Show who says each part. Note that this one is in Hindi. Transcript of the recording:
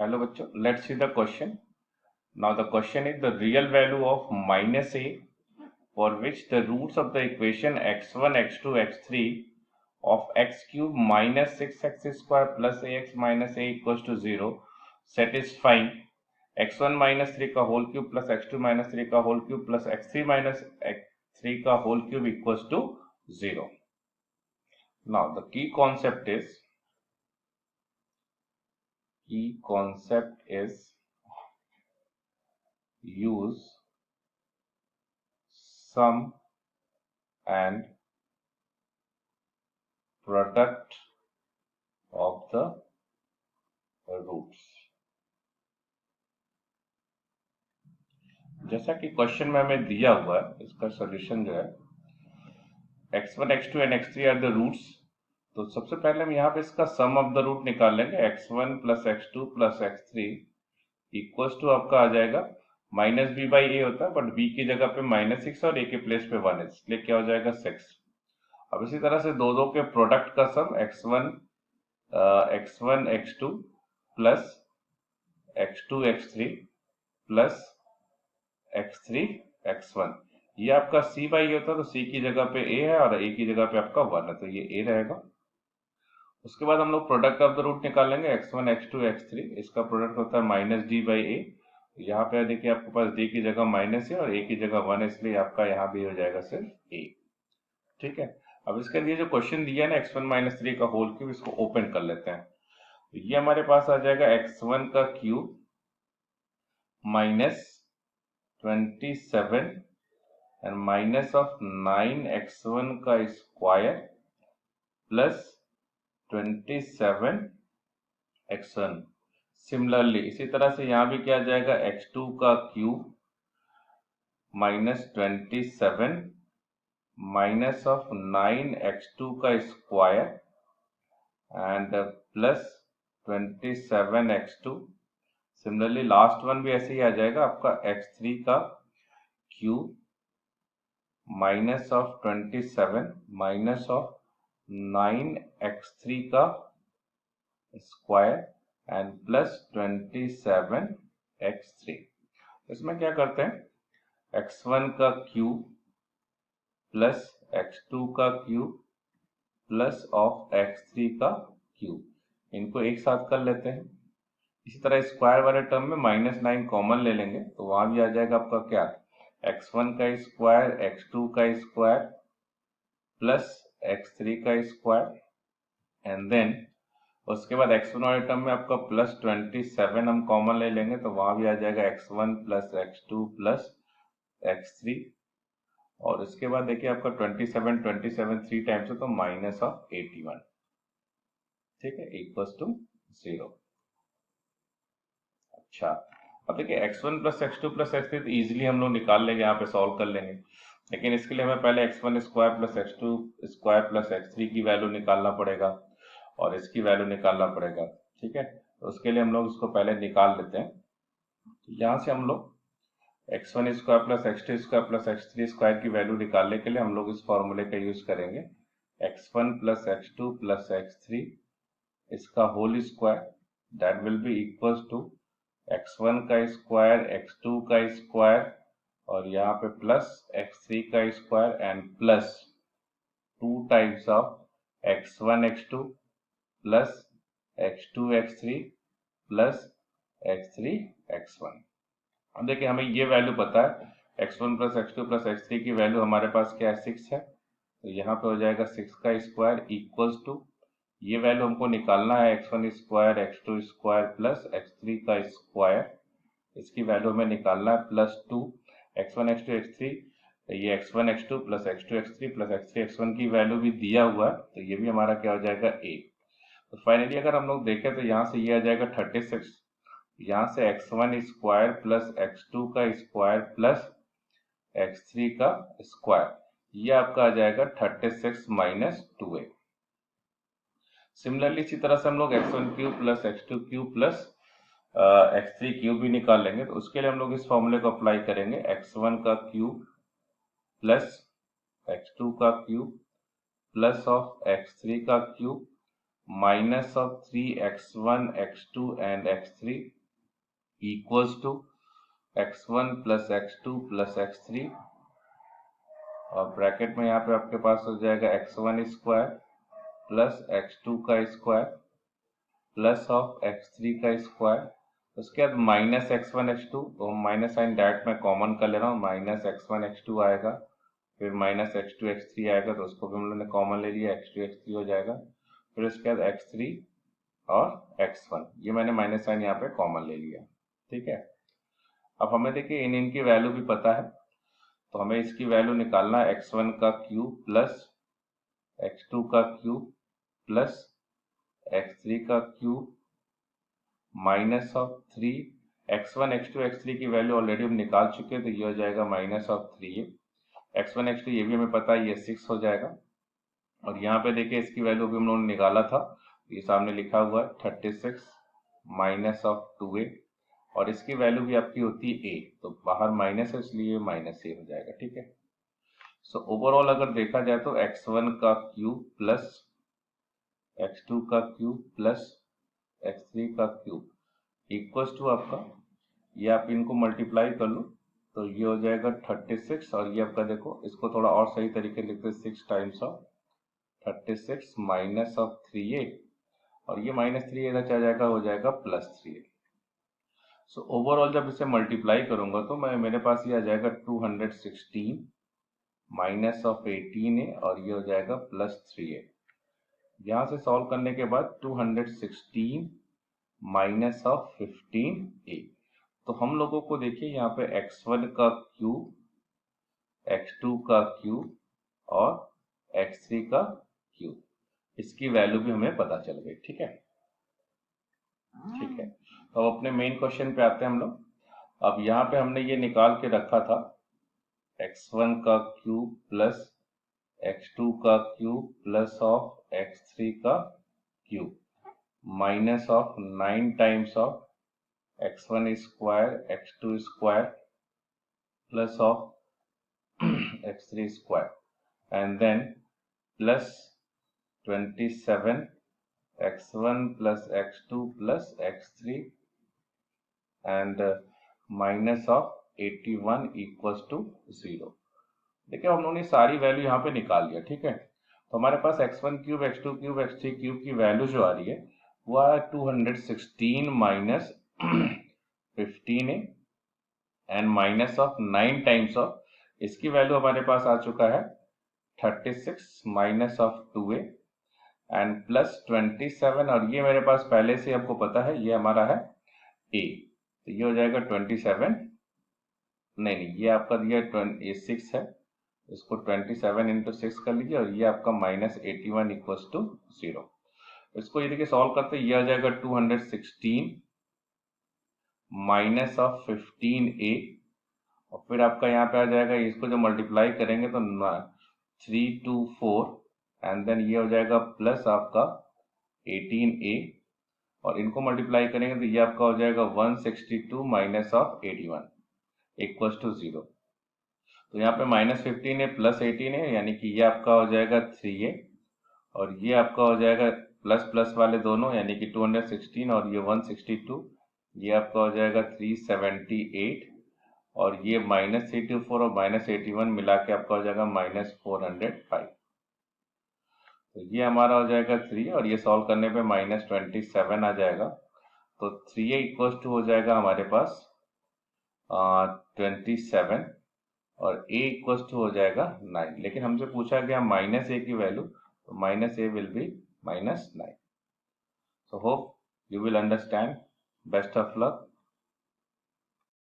Speaker 1: Hello बच्चों, let's see the question. Now the question is the real value of minus a for which the roots of the equation x1, x2, x3 of x cube minus 6x square plus ax minus a equals to 0 satisfying x1 minus 3 का whole cube plus x2 minus 3 का whole cube plus x3 minus x3 का whole cube equals to 0. Now the key concept is use sum and product of the roots. जैसा कि क्वेश्चन में हमें दिया हुआ है, इसका सॉल्यूशन जो है x1, x2 and x3 are the roots. तो सबसे पहले हम यहाँ पे इसका सम ऑफ द रूट निकाल लेंगे. x1 plus x2 plus x3 equals to आपका आ जाएगा माइनस बी बाई ए होता है, बट बी की जगह पे -6 और ए के प्लेस पे 1 है, इसलिए क्या हो जाएगा 6. अब इसी तरह से दो के प्रोडक्ट का सम x1 x2 plus x2 x3 plus x3 x1, ये आपका c बाई ए होता है, तो c की जगह पे a है और a की जगह पे आपका 1 है, तो ये a रहेगा. उसके बाद हम लोग प्रोडक्ट ऑफ द रूट निकाल लेंगे x1 x2 x3. इसका प्रोडक्ट होता है माइनस डी बाई ए. यहाँ पे देखिए आपके पास d की जगह माइनस है और a की जगह 1 है, इसलिए आपका यहाँ भी हो जाएगा सिर्फ a. ठीक है. अब इसके लिए जो क्वेश्चन दिया है ना x1 माइनस 3 का होल क्यूब, इसको ओपन कर लेते हैं. तो ये हमारे पास आ जाएगा x1 का cube minus 27 and minus of 9x1 का स्क्वायर प्लस 27x1. सिमिलरली इसी तरह से यहाँ भी क्या आ जाएगा x2 का cube minus 27 minus of 9x2 का square and plus 27x2. Similarly last one भी ऐसे ही आ जाएगा आपका x3 का cube minus of 27 minus of 9x3 का स्क्वायर एंड प्लस 27x3. इसमें क्या करते हैं, x1 का क्यूब प्लस x2 का क्यूब प्लस ऑफ x3 का क्यूब, इनको एक साथ कर लेते हैं. इसी तरह स्क्वायर वाले टर्म में -9 कॉमन ले लेंगे, तो वहां भी आ जाएगा आपका क्या x1 का स्क्वायर x2 का स्क्वायर प्लस x3 का स्क्वायर एंड देन उसके बाद x1 वाले टर्म में आपका प्लस 27 हम कॉमन ले लेंगे, तो वहां भी आ जाएगा x1 plus x2 plus x3. और इसके बाद देखिए आपका 27 3 टाइम्स है, तो माइनस ऑफ 81. ठीक है, इक्वल्स टू 0. अच्छा, अब देखिए x1 plus x2 plus x3 तो इजीली हम लोग निकाल लेंगे, यहाँ पे सॉल्व कर लेंगे. लेकिन इसके लिए हमें पहले x1 square plus x2 square plus x3 की वैल्यू निकालना पड़ेगा और इसकी वैल्यू निकालना पड़ेगा. ठीक है, तो उसके लिए हम लोग इसको पहले निकाल लेते हैं. यहाँ से हम लोग x1 square plus x2 square plus x3 square की वैल्यू निकालने के लिए हम लोग इस फॉर्मूले का यूज करेंगे. x1 plus x2 plus x3 इसका whole square that will be equals to x1 का स्क्वायर x2 का स्क्वायर और यहाँ पे प्लस x3 का square and plus 2 times of x1 x2 plus x2 x3 plus x3 x1. अब देखिए हमें ये वैल्यू पता है, x1 plus x2 plus x3 की वैल्यू हमारे पास क्या है 6 है, तो यहाँ पे हो जाएगा 6 का स्क्वायर इक्वल्स टू ये वैल्यू हमको निकालना है x1 square x2 square plus x3 का स्क्वायर, इसकी वैल्यू हमें निकालना है प्लस 2 x1 x2 x3. ये x1 x2 plus x2 x3 plus x3 x1 की वैल्यू भी दिया हुआ है, तो ये भी हमारा क्या हो जाएगा a. तो फाइनली अगर हम लोग देखें तो यहाँ से ये आ जाएगा 36, यहाँ से x1 स्क्वायर प्लस x2 का स्क्वायर प्लस x3 का स्क्वायर, ये आपका आ जाएगा 36 माइनस 2a. सिमिलरली इसी तरह से हम लोग x1 cube plus x2 cube plus x3 cube भी निकाल लेंगे, तो उसके लिए हम लोग इस फॉर्मूले को अप्लाई करेंगे. x1 का क्यूब प्लस x2 का क्यूब प्लस ऑफ x3 का cube minus of 3x1, x2 and x3 equals to x1 plus x2 plus x3, और ब्रैकेट में यहाँ पे आपके पास हो जाएगा x1 स्क्वायर प्लस x2 का स्क्वायर प्लस ऑफ x3 का स्क्वायर, उसके बाद माइनस x1 x2, तो माइनस साइन डायरेक्ट में कॉमन कर ले रहा हूँ, माइनस x1 x2 आएगा, फिर माइनस x2 x3 आएगा, तो उसको भी हम लोगों ने कॉमन ले लिया, x2 x3 हो जाएगा, फिर उसके बाद x3 और x1, ये मैंने माइनस साइन यहाँ पे कॉमन ले लिया। ठीक है, अब हमें देखिए इनकी वैल्यू भी पता है, तो हमें इसकी वैल्यू निकालना है, x1 का क्यूब प्लस x2 का क्यूब प्लस x3 का cube minus of 3, x1 x2 x3 की वैल्यू ऑलरेडी हम निकाल चुके हैं, तो ये हो जाएगा माइनस ऑफ 3 x1 x2, ये भी हमें पता है, ये 6 हो जाएगा, और यहाँ पे देखिए इसकी वैल्यू भी हम लोगों ने निकाला था, ये सामने लिखा हुआ है 36 माइनस ऑफ 2a, और इसकी वैल्यू भी आपकी होती है a, तो बाहर माइनस है इसलिए माइनस a हो जाएगा। ठीक है, सो ओवरऑल अगर देखा जाए तो x1 का क्यूब प्लस x2 का क्यूब प्लस x3 का क्यूब इक्वल्स टू आपका, ये आप इनको मल्टीप्लाई कर लो तो ये हो जाएगा 36, और ये आपका देखो इसको थोड़ा और सही तरीके लिखते हैं, 6 times of 36 minus of 3a, और ये माइनस 3 इधर चला जाएगा, हो जाएगा प्लस 3a। सो ओवरऑल जब इसे मल्टीप्लाई करूंगा तो मेरे पास ये आ जाएगा 216 माइनस ऑफ 18a, और ये हो जाएगा प्लस 3a। यहाँ से सॉल्व करने के बाद 216 माइनस ऑफ 15a, तो हम लोगों को देखिए यहाँ पे x1 का क्यूब, x2 का क्यूब और x3 का क्यूब, इसकी वैल्यू भी हमें पता चल गई। ठीक है, ठीक है, तो अब अपने मेन क्वेश्चन पे आते हैं हम लोग। अब यहाँ पे हमने ये निकाल के रखा था x1 का क्यूब प्लस x2 का क्यूब प्लस ऑफ x3 का cube minus of 9 times of x1 square x2 square plus of x3 square and then plus 27 x1 plus x2 plus x3 and minus of 81 equals to 0। देखिए हम लोगों ने सारी वैल्यू यहाँ पे निकाल लिया। ठीक है, तो हमारे पास x1 cube x2 cube x3 cube की वैल्यू जो आ रही है वो आ रहा है 216 minus 15a and minus of 9 times of, इसकी वैल्यू हमारे पास आ चुका है 36 minus of 2a and plus 27, और ये मेरे पास पहले से आपको पता है ये हमारा है a, तो ये हो जाएगा 27, नहीं ये आपका दिया 6 है, इसको 27 इंटू 6 कर लीजिए, और ये आपका माइनस 81 इक्वल्स टू 0। इसको ये देखिए सॉल्व करते ये आ जाएगा 216 माइनस ऑफ 15a, और फिर आपका यहाँ पे आ जाएगा, इसको जो मल्टीप्लाई करेंगे तो 3 to 4 एंड देन ये हो जाएगा प्लस आपका 18a, और इनको मल्टीप्लाई करेंगे तो ये आपका हो जाएगा 162 माइनस ऑफ 81 इक्वल्स टू 0। तो यहाँ पे माइनस 15 है प्लस 18 है, यानी कि ये आपका हो जाएगा 3a, और ये आपका हो जाएगा प्लस प्लस वाले दोनों, यानी कि 216 और ये 162, ये आपका हो जाएगा 378, और ये माइनस 324 और माइनस 81 मिला के आपका हो जाएगा माइनस 405। तो ये हमारा हो जाएगा 3, और ये सॉल्व करने पे माइनस 27 आ जाएगा, तो 3a इक्वल्स टू हो जाएगा हमारे पास 27, और a इक्वल्स टू हो जाएगा 9, लेकिन हमसे पूछा गया माइनस a की वैल्यू, तो minus a will be minus 9। So hope you will understand. Best of luck.